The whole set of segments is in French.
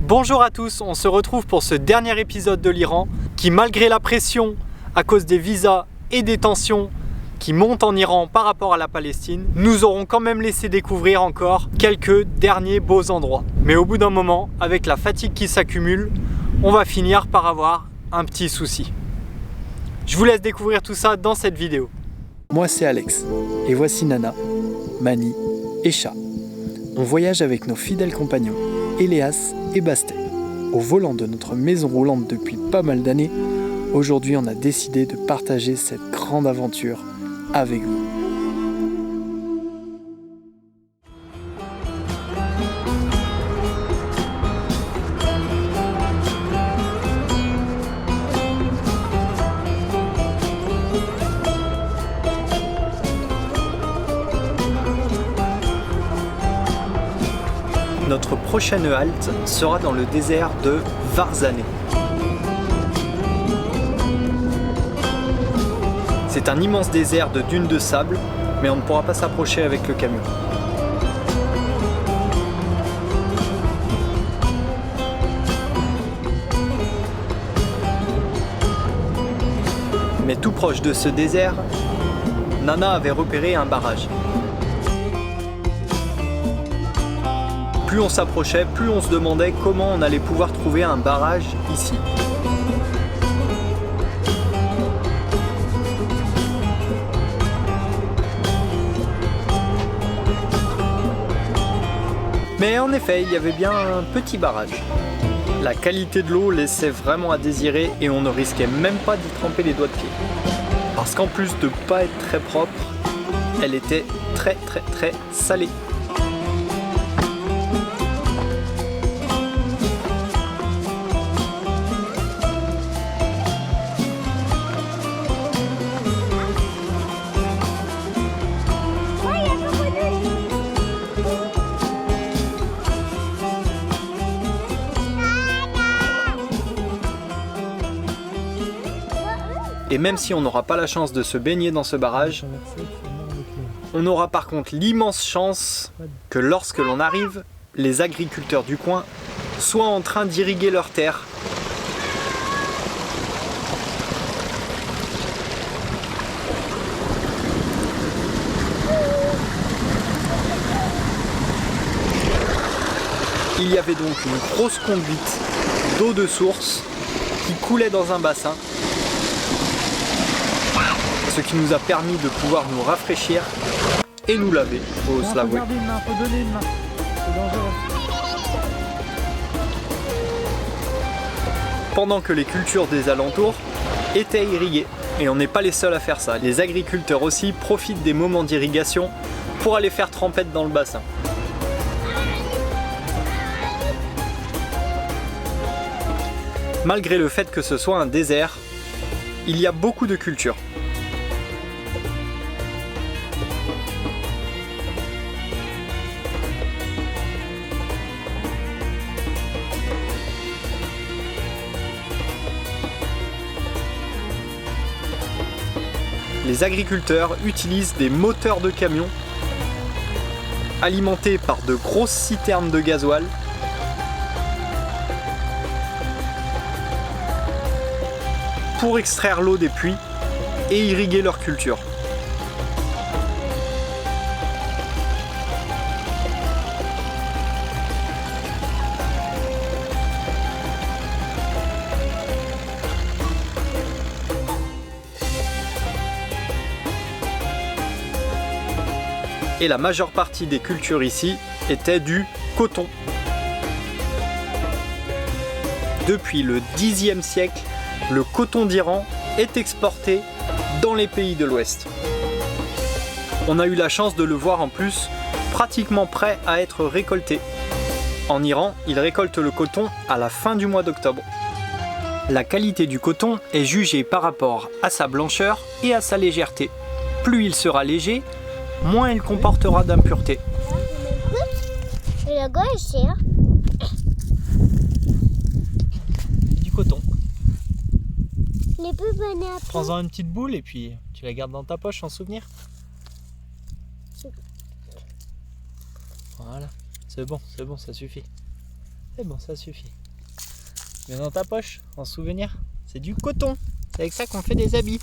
Bonjour à tous, on se retrouve pour ce dernier épisode de l'Iran qui, malgré la pression à cause des visas et des tensions qui montent en Iran par rapport à la Palestine, nous aurons quand même laissé découvrir encore quelques derniers beaux endroits. Mais au bout d'un moment, avec la fatigue qui s'accumule, on va finir par avoir un petit souci. Je vous laisse découvrir tout ça dans cette vidéo. Moi c'est Alex, et voici Nana, Mani et Chat. On voyage avec nos fidèles compagnons, Eléas et Bastet. Au volant de notre maison roulante depuis pas mal d'années, aujourd'hui on a décidé de partager cette grande aventure avec vous. Notre prochaine halte sera dans le désert de Varzaneh. C'est un immense désert de dunes de sable, mais on ne pourra pas s'approcher avec le camion. Mais tout proche de ce désert, Nana avait repéré un barrage. Plus on s'approchait, plus on se demandait comment on allait pouvoir trouver un barrage ici. Mais en effet, il y avait bien un petit barrage. La qualité de l'eau laissait vraiment à désirer et on ne risquait même pas d'y tremper les doigts de pied. Parce qu'en plus de pas être très propre, elle était très salée. Et même si on n'aura pas la chance de se baigner dans ce barrage, on aura par contre l'immense chance que lorsque l'on arrive, les agriculteurs du coin soient en train d'irriguer leurs terres. Il y avait donc une grosse conduite d'eau de source qui coulait dans un bassin, ce qui nous a permis de pouvoir nous rafraîchir et nous laver, faut se l'avouer. Faut donner une main, c'est dangereux. Pendant que les cultures des alentours étaient irriguées, et on n'est pas les seuls à faire ça, les agriculteurs aussi profitent des moments d'irrigation pour aller faire trempette dans le bassin. Malgré le fait que ce soit un désert, il y a beaucoup de cultures. Les agriculteurs utilisent des moteurs de camions alimentés par de grosses citernes de gasoil pour extraire l'eau des puits et irriguer leur culture. Et la majeure partie des cultures ici était du coton. Depuis le Xe siècle, le coton d'Iran est exporté dans les pays de l'Ouest. On a eu la chance de le voir en plus pratiquement prêt à être récolté. En Iran, ils récoltent le coton à la fin du mois d'octobre. La qualité du coton est jugée par rapport à sa blancheur et à sa légèreté. Plus il sera léger, moins il comportera d'impuretés. Du coton. Prends-en une petite boule et puis tu la gardes dans ta poche en souvenir. Voilà, c'est bon, ça suffit. C'est bon, ça suffit. Mets dans ta poche, en souvenir. C'est du coton. C'est avec ça qu'on fait des habits.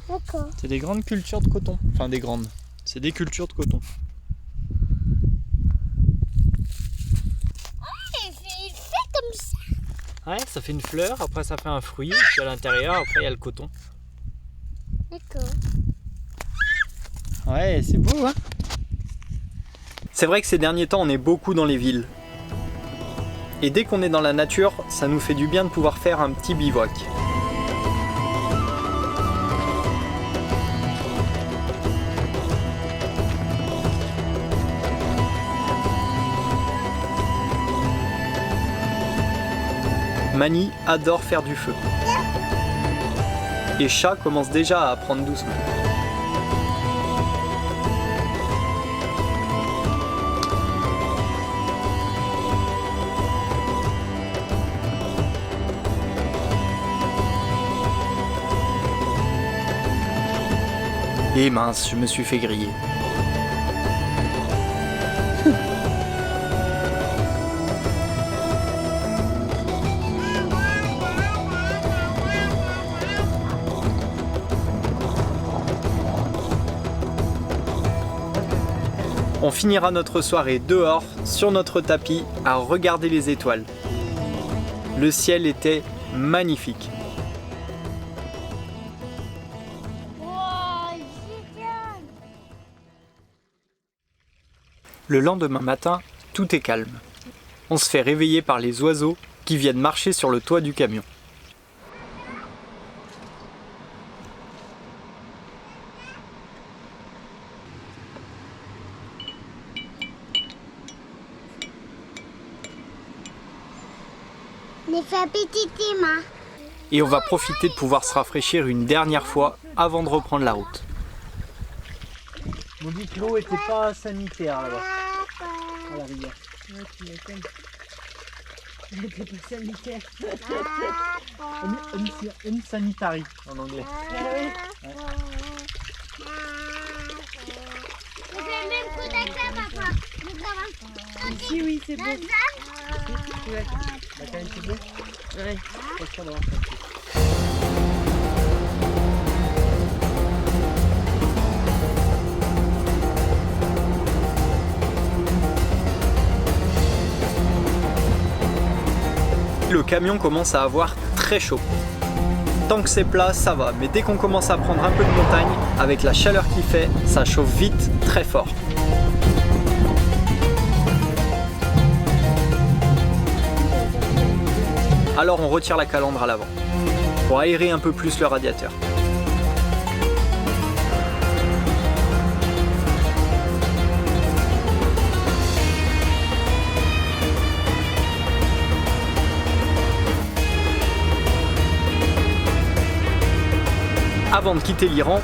D'accord. C'est des grandes cultures de coton. Enfin, des grandes. C'est des cultures de coton. Il fait comme ça. Ouais, ça fait une fleur, après ça fait un fruit, et puis à l'intérieur, après il y a le coton. D'accord. Ouais, c'est beau, hein? C'est vrai que ces derniers temps, on est beaucoup dans les villes. Et dès qu'on est dans la nature, ça nous fait du bien de pouvoir faire un petit bivouac. Mani adore faire du feu. Et Chat commence déjà à apprendre doucement. Et mince, je me suis fait griller. On finira notre soirée dehors, sur notre tapis, à regarder les étoiles. Le ciel était magnifique. Wow, génial. Le lendemain matin, tout est calme. On se fait réveiller par les oiseaux qui viennent marcher sur le toit du camion. On fait un petit thème. Et on va profiter de pouvoir se rafraîchir une dernière fois avant de reprendre la route. On dit que l'eau était pas sanitaire là-bas, à la rivière. Ouais, tu m'étonnes. Elle n'était pas sanitaire. Unsanitary en anglais. On fait le même coup d'accueil, papa. Ici, oui, c'est beau. Ouais. La qualité de l'eau, Ouais. pas sûr d'avoir ça. Le camion commence à avoir très chaud. Tant que c'est plat, ça va, mais dès qu'on commence à prendre un peu de montagne, avec la chaleur qu'il fait, ça chauffe vite, très fort. Alors on retire la calandre à l'avant, pour aérer un peu plus le radiateur. Avant de quitter l'Iran,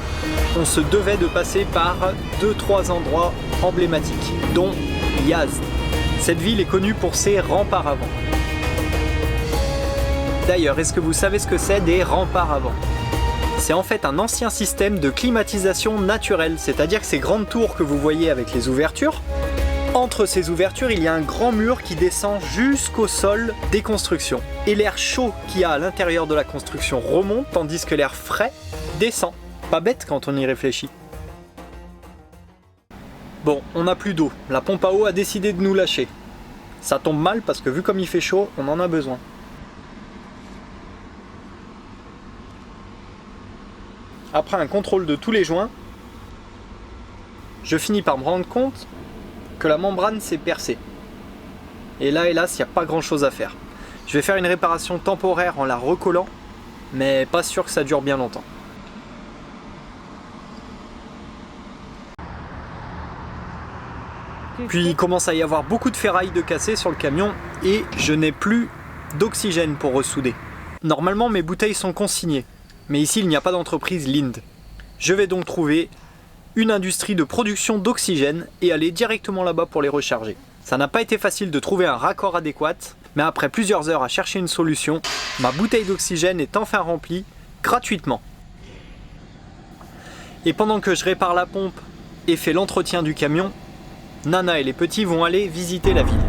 on se devait de passer par 2-3 endroits emblématiques, dont Yazd. Cette ville est connue pour ses remparts à vent. D'ailleurs, est-ce que vous savez ce que c'est des remparts à vent? C'est en fait un ancien système de climatisation naturelle, c'est-à-dire que ces grandes tours que vous voyez avec les ouvertures, entre ces ouvertures, il y a un grand mur qui descend jusqu'au sol des constructions. Et l'air chaud qu'il y a à l'intérieur de la construction remonte, tandis que l'air frais descend. Pas bête quand on y réfléchit. Bon, on n'a plus d'eau. La pompe à eau a décidé de nous lâcher. Ça tombe mal parce que vu comme il fait chaud, on en a besoin. Après un contrôle de tous les joints, je finis par me rendre compte que la membrane s'est percée. Et là, hélas, il n'y a pas grand chose à faire. Je vais faire une réparation temporaire en la recollant, mais pas sûr que ça dure bien longtemps. Puis il commence à y avoir beaucoup de ferraille de cassées sur le camion et je n'ai plus d'oxygène pour ressouder. Normalement mes bouteilles sont consignées, mais ici il n'y a pas d'entreprise Linde. Je vais donc trouver une industrie de production d'oxygène et aller directement là-bas pour les recharger. Ça n'a pas été facile de trouver un raccord adéquat, mais après plusieurs heures à chercher une solution, ma bouteille d'oxygène est enfin remplie gratuitement. Et pendant que je répare la pompe et fais l'entretien du camion, Nana et les petits vont aller visiter la ville.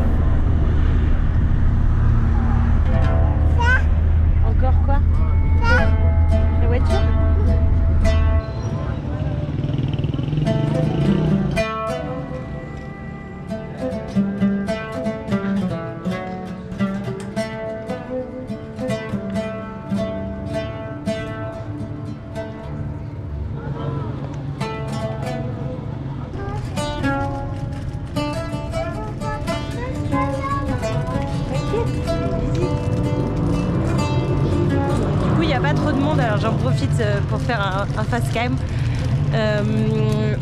monde, alors j'en profite pour faire un fast cam.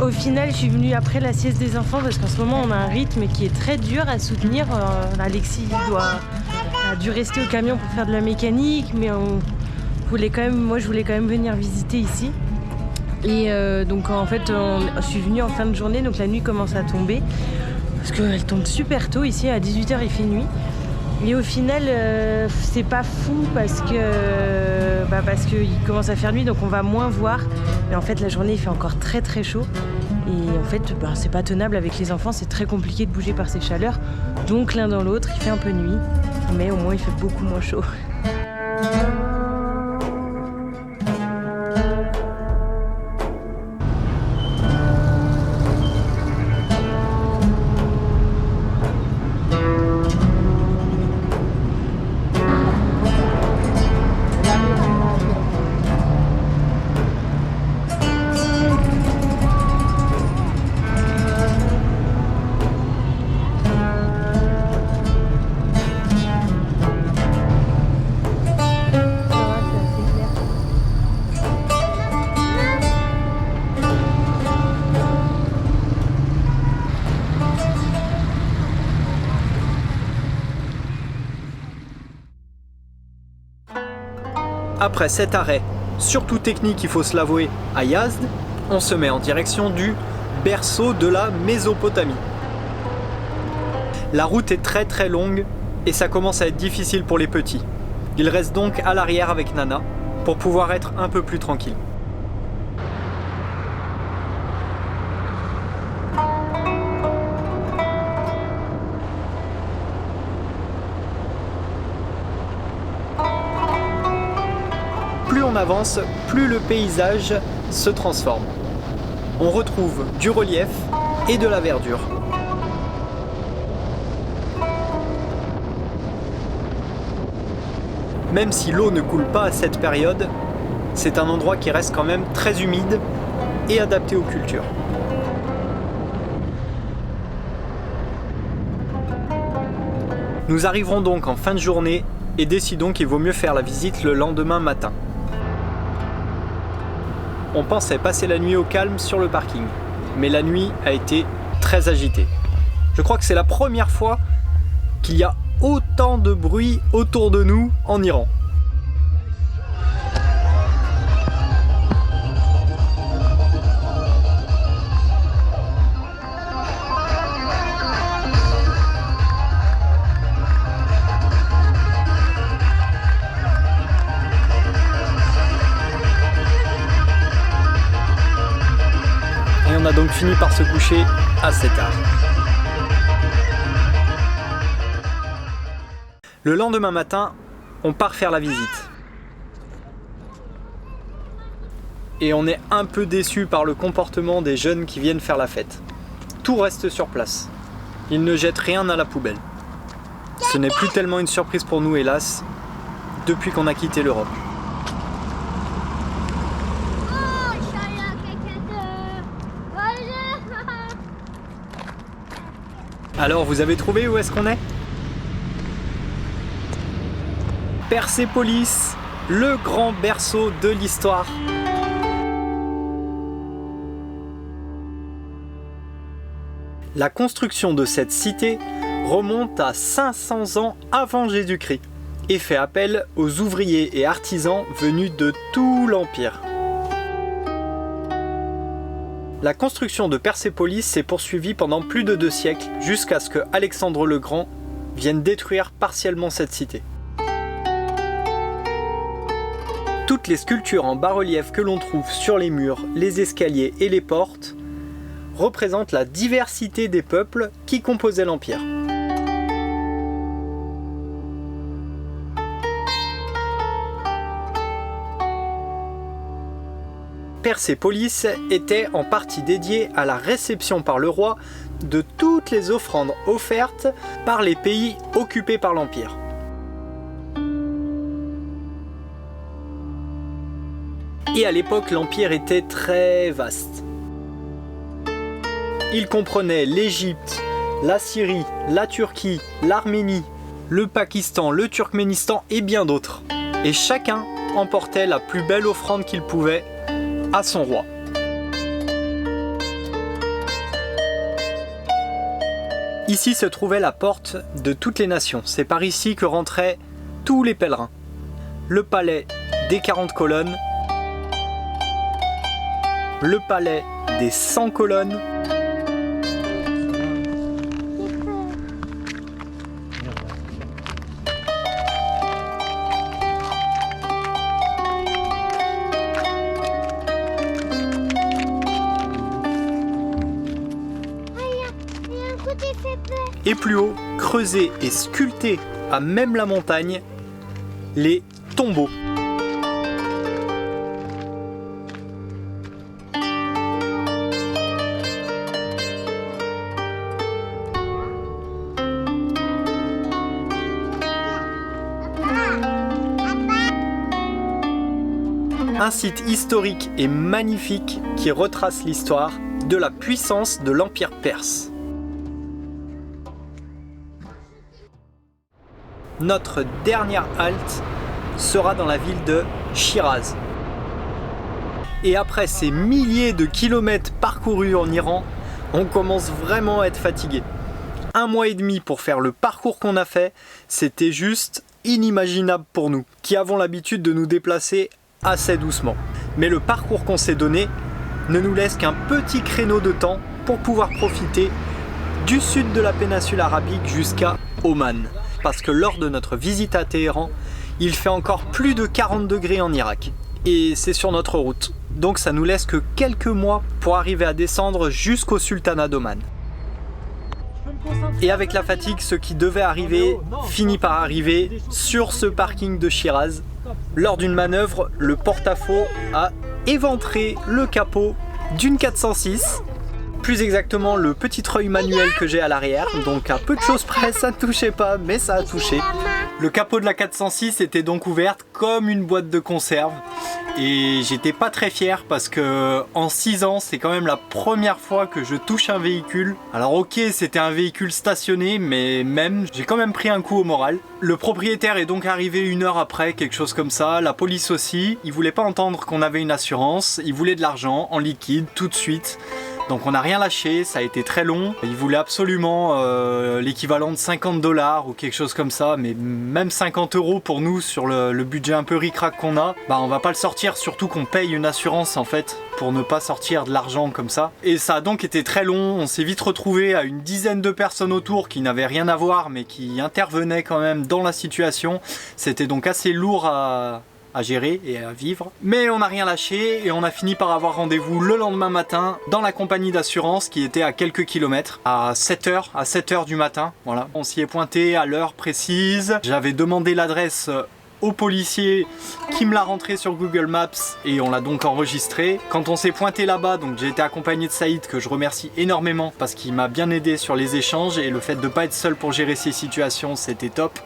Au final, je suis venue après la sieste des enfants parce qu'en ce moment, on a un rythme qui est très dur à soutenir. Alexis a dû rester au camion pour faire de la mécanique, mais moi, je voulais quand même venir visiter ici. Et donc, en fait, je suis venue en fin de journée, donc la nuit commence à tomber parce qu'elle tombe super tôt ici, à 18h, il fait nuit. Et au final, c'est pas fou parce qu'il commence à faire nuit, donc on va moins voir. Mais en fait, la journée, il fait encore très très chaud. Et en fait, c'est pas tenable avec les enfants, c'est très compliqué de bouger par ces chaleurs. Donc l'un dans l'autre, il fait un peu nuit, mais au moins il fait beaucoup moins chaud. Après cet arrêt, surtout technique il faut se l'avouer, à Yazd, on se met en direction du berceau de la Mésopotamie. La route est très très longue et ça commence à être difficile pour les petits. Ils restent donc à l'arrière avec Nana pour pouvoir être un peu plus tranquilles. Plus on avance, plus le paysage se transforme. On retrouve du relief et de la verdure. Même si l'eau ne coule pas à cette période, c'est un endroit qui reste quand même très humide et adapté aux cultures. Nous arriverons donc en fin de journée et décidons qu'il vaut mieux faire la visite le lendemain matin. On pensait passer la nuit au calme sur le parking, mais la nuit a été très agitée. Je crois que c'est la première fois qu'il y a autant de bruit autour de nous en Iran. Et on a donc fini par se coucher assez tard. Le lendemain matin, on part faire la visite. Et on est un peu déçu par le comportement des jeunes qui viennent faire la fête. Tout reste sur place. Ils ne jettent rien à la poubelle. Ce n'est plus tellement une surprise pour nous, hélas, depuis qu'on a quitté l'Europe. Alors, vous avez trouvé où est-ce qu'on est ? Persépolis, le grand berceau de l'histoire. La construction de cette cité remonte à 500 ans avant Jésus-Christ et fait appel aux ouvriers et artisans venus de tout l'Empire. La construction de Persépolis s'est poursuivie pendant plus de 2 siècles jusqu'à ce que Alexandre le Grand vienne détruire partiellement cette cité. Toutes les sculptures en bas-relief que l'on trouve sur les murs, les escaliers et les portes représentent la diversité des peuples qui composaient l'Empire. Persépolis était en partie dédiée à la réception par le roi de toutes les offrandes offertes par les pays occupés par l'Empire. Et à l'époque, l'Empire était très vaste. Il comprenait l'Égypte, la Syrie, la Turquie, l'Arménie, le Pakistan, le Turkménistan et bien d'autres. Et chacun emportait la plus belle offrande qu'il pouvait à son roi. Ici se trouvait la porte de toutes les nations. C'est par ici que rentraient tous les pèlerins. Le palais des 40 colonnes, le palais des 100 colonnes, et plus haut, creusés et sculptés à même la montagne, les tombeaux. Un site historique et magnifique qui retrace l'histoire de la puissance de l'Empire perse. Notre dernière halte sera dans la ville de Chiraz. Et après ces milliers de kilomètres parcourus en Iran, on commence vraiment à être fatigué. 1 mois et demi pour faire le parcours qu'on a fait, c'était juste inimaginable pour nous, qui avons l'habitude de nous déplacer assez doucement. Mais le parcours qu'on s'est donné ne nous laisse qu'un petit créneau de temps pour pouvoir profiter du sud de la péninsule arabique jusqu'à Oman. Parce que lors de notre visite à Téhéran, il fait encore plus de 40 degrés en Irak. Et c'est sur notre route. Donc ça nous laisse que quelques mois pour arriver à descendre jusqu'au sultanat d'Oman. Et avec la fatigue, ce qui devait arriver finit par arriver sur ce parking de Chiraz. Lors d'une manœuvre, le porte-à-faux a éventré le capot d'une 406. Plus exactement le petit treuil manuel que j'ai à l'arrière, donc à peu de choses près, ça ne touchait pas, mais ça a touché. Le capot de la 406 était donc ouverte comme une boîte de conserve et j'étais pas très fier parce que en 6 ans, c'est quand même la première fois que je touche un véhicule. Alors ok, c'était un véhicule stationné, mais même, j'ai quand même pris un coup au moral. Le propriétaire est donc arrivé 1 heure après, quelque chose comme ça, la police aussi. Il voulait pas entendre qu'on avait une assurance, il voulait de l'argent en liquide tout de suite. Donc on n'a rien lâché, ça a été très long. Il voulait absolument l'équivalent de 50 $ ou quelque chose comme ça, mais même 50 € pour nous sur le budget un peu ric-rac qu'on a, bah on va pas le sortir, surtout qu'on paye une assurance en fait pour ne pas sortir de l'argent comme ça. Et ça a donc été très long, on s'est vite retrouvé à une dizaine de personnes autour qui n'avaient rien à voir mais qui intervenaient quand même dans la situation. C'était donc assez lourd à gérer et à vivre. Mais on n'a rien lâché et on a fini par avoir rendez-vous le lendemain matin dans la compagnie d'assurance qui était à quelques kilomètres, à 7h du matin. Voilà. On s'y est pointé à l'heure précise. J'avais demandé l'adresse au policier qui me l'a rentré sur Google Maps et on l'a donc enregistré. Quand on s'est pointé là-bas, donc j'ai été accompagné de Saïd que je remercie énormément parce qu'il m'a bien aidé sur les échanges et le fait de ne pas être seul pour gérer ces situations, c'était top.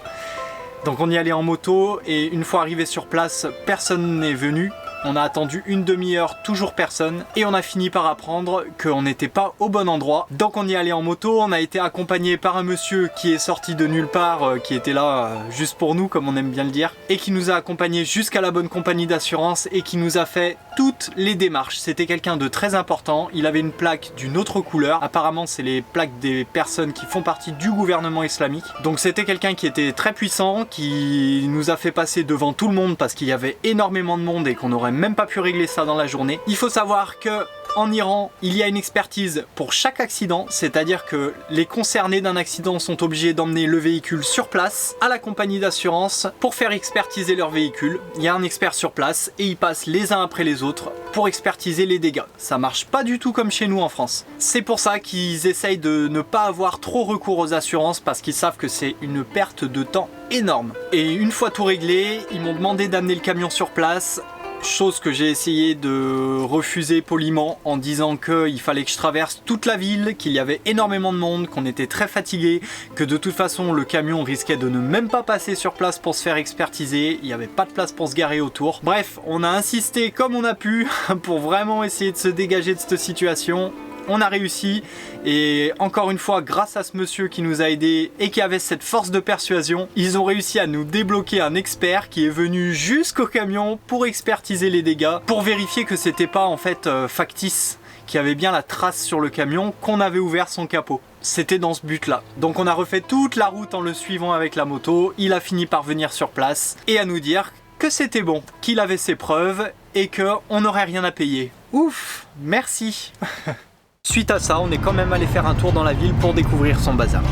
Donc on y allait en moto et une fois arrivé sur place, personne n'est venu. On a attendu une demi-heure, toujours personne, et on a fini par apprendre qu'on n'était pas au bon endroit. Donc on y allait en moto, on a été accompagné par un monsieur qui est sorti de nulle part, qui était là juste pour nous, comme on aime bien le dire, et qui nous a accompagnés jusqu'à la bonne compagnie d'assurance et qui nous a fait toutes les démarches. C'était quelqu'un de très important, il avait une plaque d'une autre couleur, apparemment c'est les plaques des personnes qui font partie du gouvernement islamique. Donc c'était quelqu'un qui était très puissant, qui nous a fait passer devant tout le monde parce qu'il y avait énormément de monde et qu'on aurait même pas pu régler ça dans la journée. Il faut savoir que en Iran, il y a une expertise pour chaque accident, c'est-à-dire que les concernés d'un accident sont obligés d'emmener le véhicule sur place à la compagnie d'assurance pour faire expertiser leur véhicule. Il y a un expert sur place et ils passent les uns après les autres pour expertiser les dégâts. Ça marche pas du tout comme chez nous en France. C'est pour ça qu'ils essayent de ne pas avoir trop recours aux assurances parce qu'ils savent que c'est une perte de temps énorme. Et une fois tout réglé, ils m'ont demandé d'amener le camion sur place. Chose que j'ai essayé de refuser poliment en disant qu'il fallait que je traverse toute la ville, qu'il y avait énormément de monde, qu'on était très fatigué, que de toute façon le camion risquait de ne même pas passer sur place pour se faire expertiser, il n'y avait pas de place pour se garer autour. Bref, on a insisté comme on a pu pour vraiment essayer de se dégager de cette situation. on a réussi et encore une fois grâce à ce monsieur qui nous a aidés et qui avait cette force de persuasion, ils ont réussi à nous débloquer un expert qui est venu jusqu'au camion pour expertiser les dégâts, pour vérifier que c'était pas en fait factice, qu'il y avait bien la trace sur le camion, qu'on avait ouvert son capot. C'était dans ce but là. Donc on a refait toute la route en le suivant avec la moto, il a fini par venir sur place et à nous dire que c'était bon, qu'il avait ses preuves et qu'on n'aurait rien à payer. Ouf, merci. Suite à ça, on est quand même allé faire un tour dans la ville pour découvrir son bazar.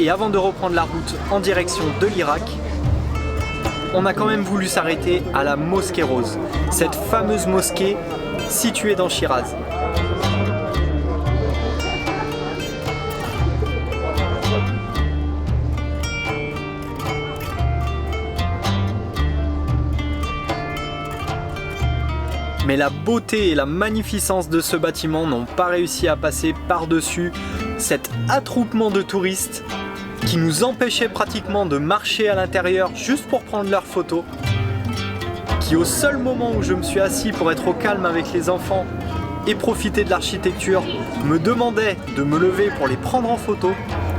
Et avant de reprendre la route en direction de l'Irak, on a quand même voulu s'arrêter à la Mosquée Rose, cette fameuse mosquée située dans Shiraz. Mais la beauté et la magnificence de ce bâtiment n'ont pas réussi à passer par-dessus cet attroupement de touristes qui nous empêchait pratiquement de marcher à l'intérieur juste pour prendre leurs photos, qui au seul moment où je me suis assis pour être au calme avec les enfants et profiter de l'architecture, me demandait de me lever pour les prendre en photo.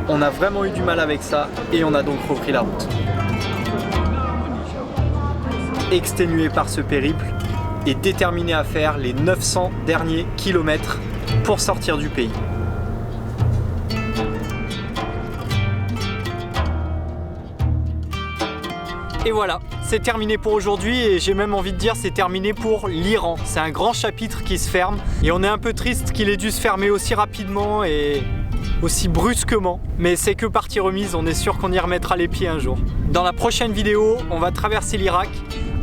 On a vraiment eu du mal avec ça et on a donc repris la route. Exténué par ce périple et déterminé à faire les 900 derniers kilomètres pour sortir du pays. Et voilà, c'est terminé pour aujourd'hui et j'ai même envie de dire c'est terminé pour l'Iran. C'est un grand chapitre qui se ferme et on est un peu triste qu'il ait dû se fermer aussi rapidement et aussi brusquement. Mais c'est que partie remise, on est sûr qu'on y remettra les pieds un jour. Dans la prochaine vidéo, on va traverser l'Irak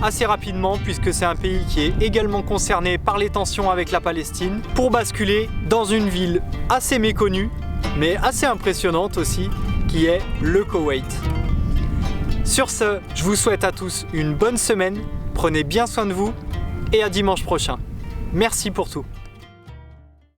assez rapidement puisque c'est un pays qui est également concerné par les tensions avec la Palestine pour basculer dans une ville assez méconnue mais assez impressionnante aussi qui est le Koweït. Sur ce, je vous souhaite à tous une bonne semaine, prenez bien soin de vous et à dimanche prochain. Merci pour tout.